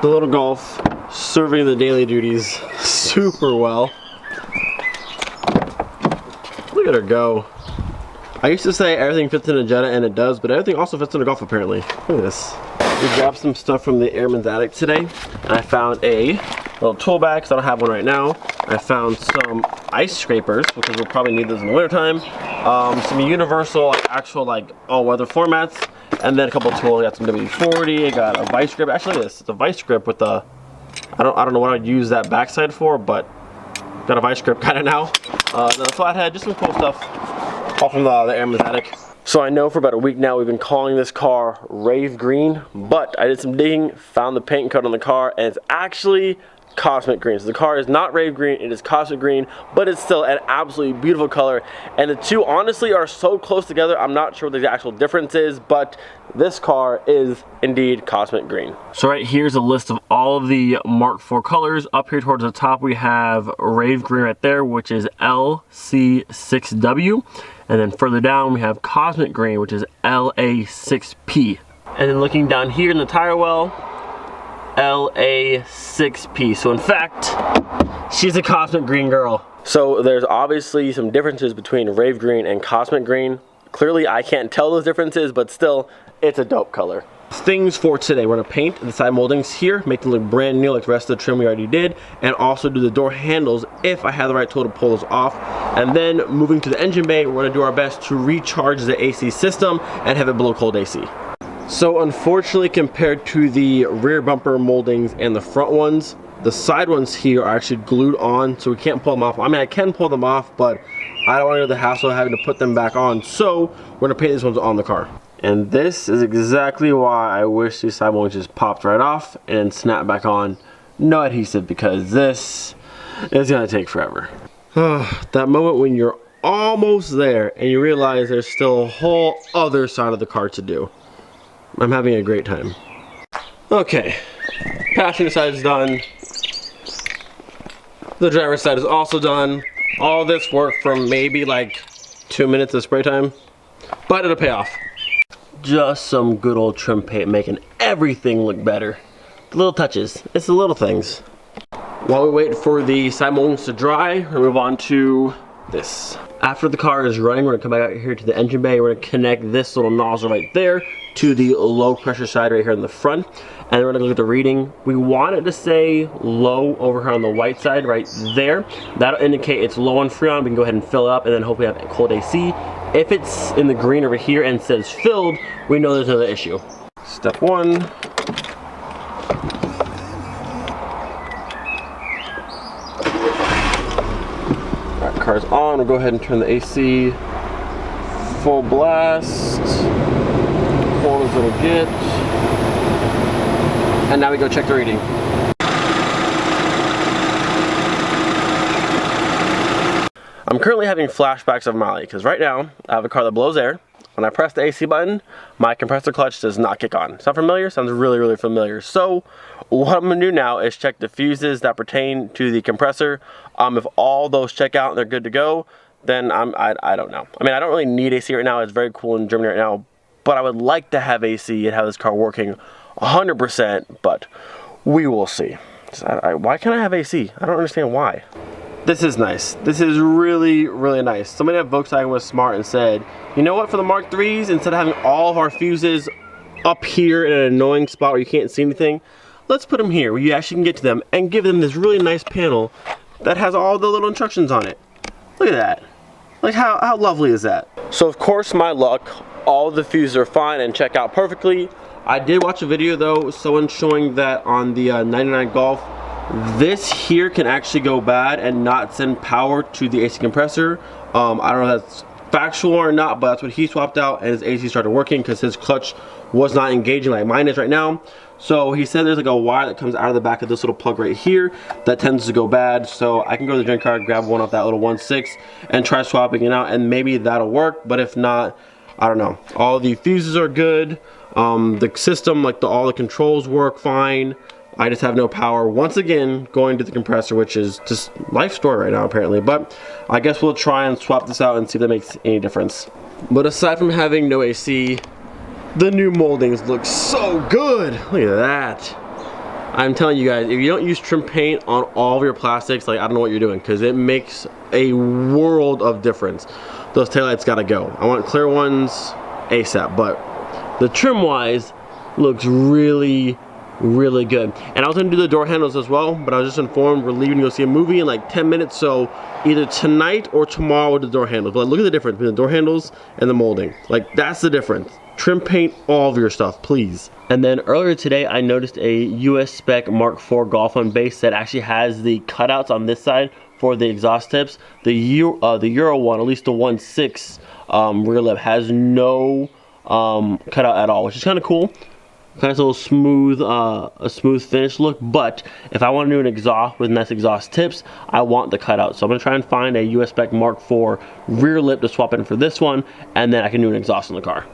The little Golf serving the daily duties super well. Look at her go. I used to say everything fits in a Jetta, and it does, but everything also fits in a Golf apparently. Look at this. We grabbed some stuff from the Airman's Attic today, and I found a little tool bag, because I don't have one right now. I found some ice scrapers, because we'll probably need those in the wintertime. Some universal, like, actual, like, all-weather floor mats, and then a couple of tools. I got some WD-40, I got a vice grip. Actually, this, it's a vice grip with a, I don't know what I'd use that backside for, but got a vice grip kind of now. Then a flathead, just some cool stuff, all from the Airman's Attic. So I know for about a week now we've been calling this car Rave Green, but I did some digging, found the paint code on the car, and it's actually Cosmic Green. So the car is not Rave Green, it is Cosmic Green, but it's still an absolutely beautiful color. And the two honestly are so close together, I'm not sure what the actual difference is, but this car is indeed Cosmic Green. So right here's a list of all of the Mark IV colors. Up here towards the top we have Rave Green right there, which is LC6W. And then further down we have Cosmic Green, which is LA6P. And then looking down here in the tire well, LA6P. So in fact, she's a Cosmic Green girl. So there's obviously some differences between Rave Green and Cosmic Green. Clearly I can't tell those differences, but still, it's a dope color. Things for today, we're gonna paint the side moldings here, make them look brand new like the rest of the trim we already did, and also do the door handles if I have the right tool to pull those off. And then moving to the engine bay, we're gonna do our best to recharge the AC system and have it below cold AC. So unfortunately, compared to the rear bumper moldings and the front ones, the side ones here are actually glued on, so we can't pull them off. I mean, I can pull them off, but I don't want to do the hassle of having to put them back on, so we're gonna paint these ones on the car. And this is exactly why I wish these side moldings just popped right off and snapped back on. No adhesive, because this is gonna take forever. That moment when you're almost there and you realize there's still a whole other side of the car to do. I'm having a great time. Okay, passenger side is done. The driver's side is also done. All this work from maybe like 2 minutes of spray time, but it'll pay off. Just some good old trim paint making everything look better. The little touches, it's the little things. While we wait for the side moldings to dry, we'll move on to this. After the car is running, we're gonna come back out here to the engine bay. We're gonna connect this little nozzle right there to the low pressure side right here in the front. And we're gonna look at the reading. We want it to say low over here on the white side right there. That'll indicate it's low on Freon. We can go ahead and fill it up and then hopefully have cold AC. If it's in the green over here and says filled, we know there's another issue. Step one. Alright, car's on. We'll go ahead and turn the AC full blast. Cold as it'll get. And now we go check the reading. I'm currently having flashbacks of Miley, because right now I have a car that blows air. When I press the AC button, my compressor clutch does not kick on. Sound familiar? Sounds really, really familiar. So what I'm gonna do now is check the fuses that pertain to the compressor. If all those check out and they're good to go, then I don't know. I mean, I don't really need AC right now. It's very cool in Germany right now, but I would like to have AC and have this car working 100%, but we will see. Why can't I have AC? I don't understand why. This is nice. This is really, really nice. Somebody at Volkswagen was smart and said, you know what, for the Mark IIIs, instead of having all of our fuses up here in an annoying spot where you can't see anything, let's put them here where you actually can get to them and give them this really nice panel that has all the little instructions on it. Look at that. Like how lovely is that? So of course, my luck, all the fuses are fine and check out perfectly. I did watch a video though, someone showing that on the 99 Golf, this here can actually go bad and not send power to the AC compressor. I don't know if that's factual or not, but that's what he swapped out and his AC started working because his clutch was not engaging like mine is right now. So he said there's like a wire that comes out of the back of this little plug right here that tends to go bad. So I can go to the junk car, grab one off that little 1.6 and try swapping it out and maybe that'll work. But if not, I don't know. All the fuses are good. The system, like all the controls work fine. I just have no power once again going to the compressor, which is just life story right now apparently. But I guess we'll try and swap this out and see if that makes any difference. But aside from having no AC, the new moldings look so good. Look at that. I'm telling you guys, if you don't use trim paint on all of your plastics, like I don't know what you're doing, because it makes a world of difference. Those taillights gotta go. I want clear ones ASAP, but the trim wise looks really good. And I was gonna do the door handles as well, but I was just informed we're leaving to go see a movie in like 10 minutes, so either tonight or tomorrow with the door handles. But look at the difference between the door handles and the molding. Like, that's the difference. Trim paint all of your stuff, please. And then earlier today, I noticed a US spec Mark IV Golf One base that actually has the cutouts on this side for the exhaust tips. The Euro one, at least the 1.6 rear lip, has no cutout at all, which is kind of cool. Kind of a little smooth, a smooth finish look. But if I want to do an exhaust with nice exhaust tips, I want the cutout. So I'm gonna try and find a US spec Mark IV rear lip to swap in for this one, and then I can do an exhaust in the car.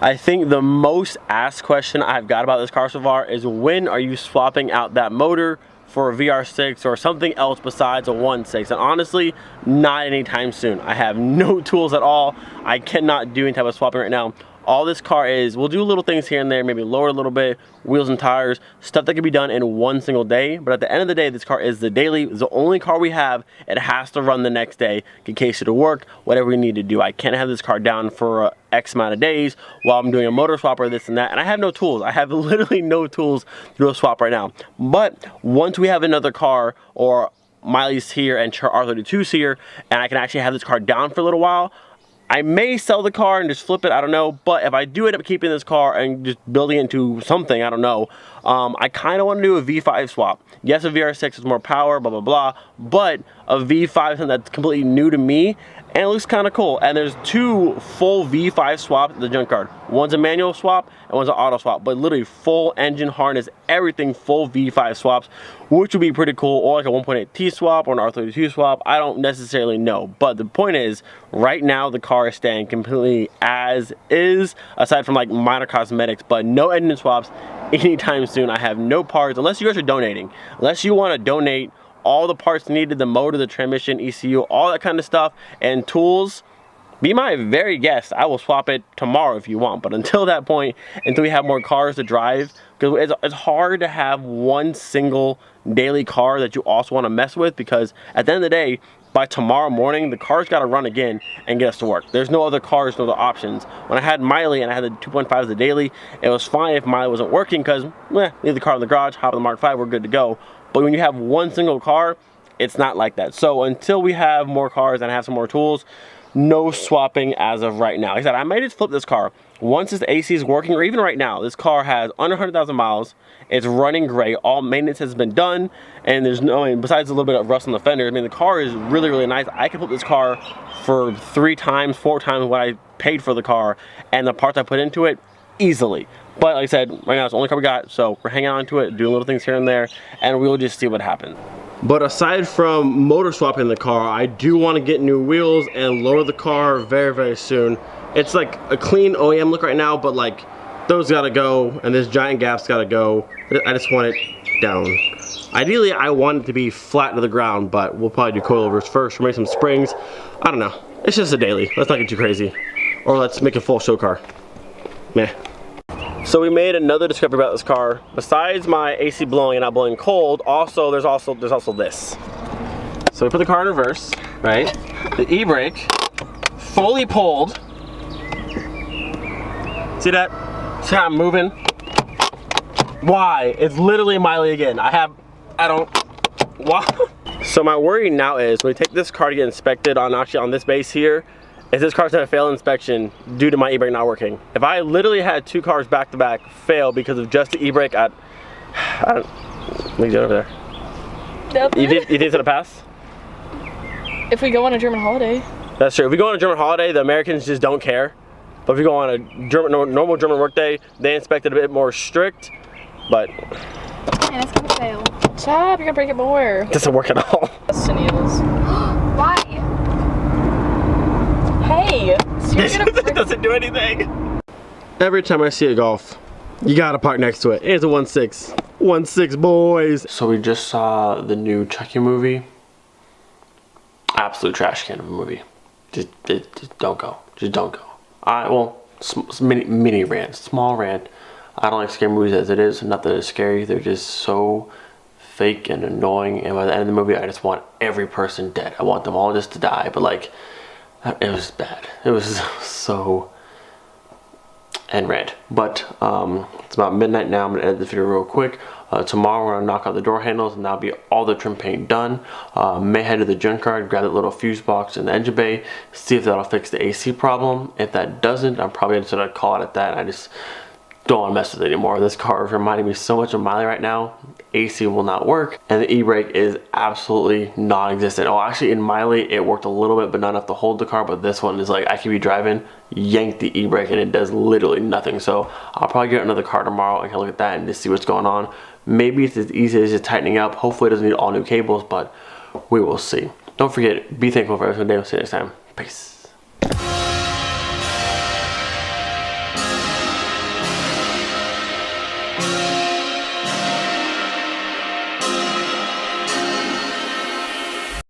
I think the most asked question I've got about this car so far is, when are you swapping out that motor for a VR6 or something else besides a 1.6? And honestly, not anytime soon. I have no tools at all. I cannot do any type of swapping right now. All this car is, we'll do little things here and there, maybe lower a little bit, wheels and tires, stuff that can be done in one single day. But at the end of the day, this car is the daily, it's the only car we have. It has to run the next day, get case to work, whatever we need to do. I can't have this car down for X amount of days while I'm doing a motor swap or this and that. And I have no tools. I have literally no tools to do a swap right now. But once we have another car, or Miley's here and R32's here, and I can actually have this car down for a little while, I may sell the car and just flip it, I don't know. But if I do end up keeping this car and just building it into something, I don't know, I kind of want to do a V5 swap. Yes, a VR6 is more power, blah, blah, blah, but a V5 is something that's completely new to me, and it looks kind of cool. And there's two full V5 swaps at the junkyard. One's a manual swap and one's an auto swap, but literally full engine, harness, everything, full V5 swaps, which would be pretty cool. Or like a 1.8T swap or an R32 swap. I don't necessarily know, but the point is, right now the car is staying completely as is, aside from like minor cosmetics, but no engine swaps anytime soon. I have no parts, unless you guys are donating. Unless you want to donate all the parts needed, the motor, the transmission, ECU, all that kind of stuff, and tools, be my very guest. I will swap it tomorrow if you want. But until that point, until we have more cars to drive, because it's hard to have one single daily car that you also want to mess with, because at the end of the day, by tomorrow morning, the car's got to run again and get us to work. There's no other cars, no other options. When I had Miley and I had the 2.5 as a daily, it was fine if Miley wasn't working, because leave the car in the garage, hop in the Mark V, we're good to go. But when you have one single car, it's not like that. So until we have more cars and have some more tools, no swapping as of right now. Like I said, I might just flip this car. Once this AC is working, or even right now, this car has under 100,000 miles. It's running great. All maintenance has been done, and there's no, and besides a little bit of rust on the fender, I mean, the car is really, really nice. I can flip this car for 3 times, 4 times what I paid for the car, and the parts I put into it, easily. But like I said, right now it's the only car we got, so we're hanging on to it, doing little things here and there, and we'll just see what happens. But aside from motor swapping the car, I do want to get new wheels and lower the car very, very soon. It's like a clean OEM look right now, but like those gotta go, and this giant gap's gotta go. I just want it down. Ideally, I want it to be flat to the ground, but we'll probably do coilovers first, or maybe some springs. I don't know. It's just a daily. Let's not get too crazy. Or let's make a full show car. Meh. So we made another discovery about this car. Besides my AC blowing and not blowing cold, there's also this. So we put the car in reverse, right? The e-brake, fully pulled. See that? See how I'm moving? Why? It's literally Miley again. Why? So my worry now is, when we take this car to get inspected on this base here, is this car's had a failed inspection due to my e-brake not working. If I literally had 2 cars back to back fail because of just the e-brake, I don't, what are you doing over there? Nothing. You think it's gonna pass? If we go on a German holiday. That's true. If we go on a German holiday, the Americans just don't care. But if we go on a normal German work day, they inspect it a bit more strict. But man, it's gonna fail. Stop! You're gonna break it more. It doesn't work at all. Why? Hey! So It doesn't do anything. Every time I see a Golf, you gotta park next to it. It's a 1.6. 1.6, boys. So we just saw the new Chucky movie. Absolute trash can of a movie. Just don't go. Just don't go. Well, mini rant, small rant. I don't like scary movies as it is. Not that it's scary. They're just so fake and annoying. And by the end of the movie, I just want every person dead. I want them all just to die. But like, it was bad. It was so and red. But it's about midnight now. I'm gonna edit this video real quick. Tomorrow we're gonna knock out the door handles and that'll be all the trim paint done. May head to the junkyard, grab that little fuse box in the engine bay, see if that'll fix the AC problem. If that doesn't, I'm probably gonna call it at that. I just don't want to mess with it anymore. This car is reminding me so much of Miley right now. AC will not work, and the e-brake is absolutely non-existent. Oh, actually in Miley it worked a little bit, but not enough to hold the car. But this one is like, I could be driving, yank the e-brake, and it does literally nothing. So I'll probably get another car tomorrow and can look at that and just see what's going on. Maybe it's as easy as just tightening up. Hopefully it doesn't need all new cables, but we will see. Don't forget, be thankful for every single day. We'll see you next time. Peace.